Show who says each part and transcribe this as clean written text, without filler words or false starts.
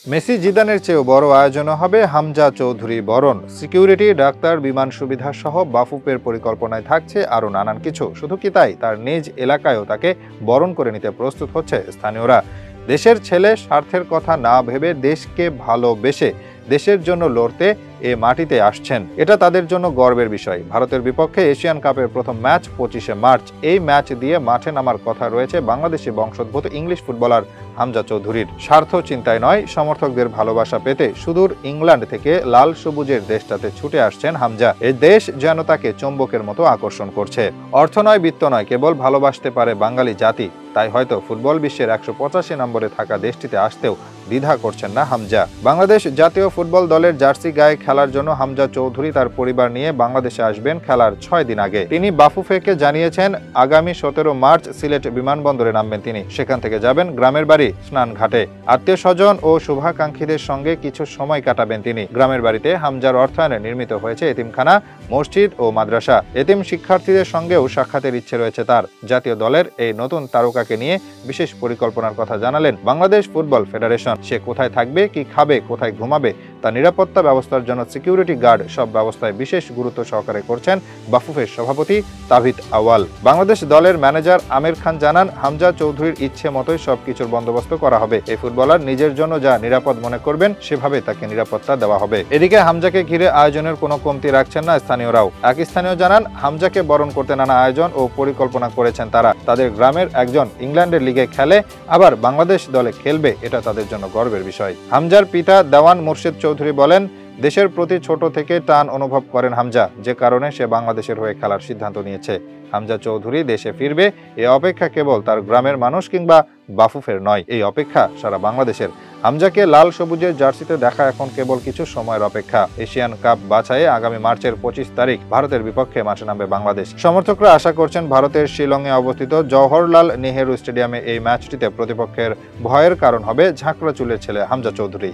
Speaker 1: Messi জিদানের চেয়েও বড় আয়োজনও হবে হামজা চৌধুরী বরণ। সিকিউরিটি, ডাক্তার, বিমান সুবিধা সহ বাফুফের পরিকল্পনায় থাকছে আরও নানান কিছু। শুধু কি তাই, তার নিজ এলাকায়ও তাকে বরণ করে নিতে প্রস্তুত হচ্ছে স্থানীয়রা। দেশের ছেলে স্বার্থের কথা না ভেবে দেশকে ভালোবেসে দেশের জন্য লড়তে এ মাটিতে আসছেন, এটা তাদের জন্য গর্বের বিষয়। ভারতের বিপক্ষে এশিয়ান কাপের প্রথম ম্যাচ 25শে মার্চ। এই ম্যাচ দিয়ে মাঠে নামার কথা রয়েছে বাংলাদেশি বংশোদ্ভূত ইংলিশ ফুটবলার হামজা চৌধুরীর। স্বার্থ চিন্তায় নয়, সমর্থকদের ভালোবাসা পেতে সুদূর ইংল্যান্ড থেকে লাল সবুজের দেশটাতে ছুটে আসছেন হামজা। এই দেশ যেন তাকে চৌম্বকের মতো আকর্ষণ করছে। অর্থ নয়, বিত্ত নয়, কেবল ভালোবাসতে পারে বাঙালি জাতি। তাই হয়তো ফুটবল বিশ্বের 185 নম্বরে থাকা দেশটিতে আসতেও দ্বিধা করছেন না হামজা। বাংলাদেশ জাতীয় ফুটবল দলের জার্সি গায়ে খেলার জন্য হামজা চৌধুরী তার পরিবার নিয়ে বাংলাদেশে আসবেন খেলার 6 দিন আগে। তিনি বাফুফেকে জানিয়েছেন আগামী 17 মার্চ সিলেট বিমানবন্দরে নামবেন তিনি। সেখান থেকে যাবেন গ্রামের বাড়ি স্নানঘাটে। আত্মীয় স্বজন ও শুভাকাঙ্ক্ষীদের সঙ্গে কিছু সময় কাটাবেন তিনি। গ্রামের বাড়িতে হামজার অর্থায়নে নির্মিত হয়েছে এতিমখানা, মসজিদ ও মাদ্রাসা। এতিম শিক্ষার্থীদের সঙ্গেও সাক্ষাতের ইচ্ছে রয়েছে তার। জাতীয় দলের এই নতুন তারকাকে নিয়ে বিশেষ পরিকল্পনার কথা জানালেন বাংলাদেশ ফুটবল ফেডারেশন। সে কোথায় থাকবে, কি খাবে, কোথায় ঘুমাবে, তার নিরাপত্তা ব্যবস্থার জন্য সিকিউরিটি গার্ড সব ব্যবস্থায় বিশেষ গুরুত্ব সহকারে করছেন বাফুফের সভাপতি তাবিথ আওয়াল। বাংলাদেশ দলের ম্যানেজার আমির খান জানান, হামজা চৌধুরীর ইচ্ছে মতোই সবকিছুর বন্দোবস্ত করা হবে। এই ফুটবলার নিজের জন্য যা নিরাপদ মনে করবেন সেভাবে তাকে নিরাপত্তা দেওয়া হবে। এদিকে হামজাকে ঘিরে আয়োজনের কোনো কমতি রাখছেন না স্থানীয়রাও। এক স্থানীয় জানান, হামজাকে বরণ করতে নানা আয়োজন ও পরিকল্পনা করেছেন তারা। তাদের গ্রামের একজন ইংল্যান্ডের লিগে খেলে, আবার বাংলাদেশ দলে খেলবে, এটা তাদের জন্য গর্বের বিষয়। হামজার পিতা দেওয়ান মুর্শিদ চৌধুরী বলেন, দেশের প্রতি ছোট থেকে টান অনুভব করেন হামজা, যে কারণে সে বাংলাদেশের হয়ে খেলার সিদ্ধান্ত নিয়েছে। হামজা চৌধুরী দেশে ফিরবে, এই অপেক্ষা কেবল তার গ্রামের মানুষ কিংবা বাফুফের নয়, এই অপেক্ষা সারা বাংলাদেশের। হামজাকে লাল সবুজের জার্সিতে দেখা এখন কেবল কিছু সময়ের অপেক্ষা। এশিয়ান কাপ বাছাইয়ে আগামী মার্চের 25 তারিখ ভারতের বিপক্ষে মাঠে নামবে বাংলাদেশ। সমর্থকরা আশা করছেন ভারতের শিলংয়ে অবস্থিত জওহরলাল নেহেরু স্টেডিয়ামে এই ম্যাচটিতে প্রতিপক্ষের ভয়ের কারণ হবে ঝাঁকড়া চুলের ছেলে হামজা চৌধুরী।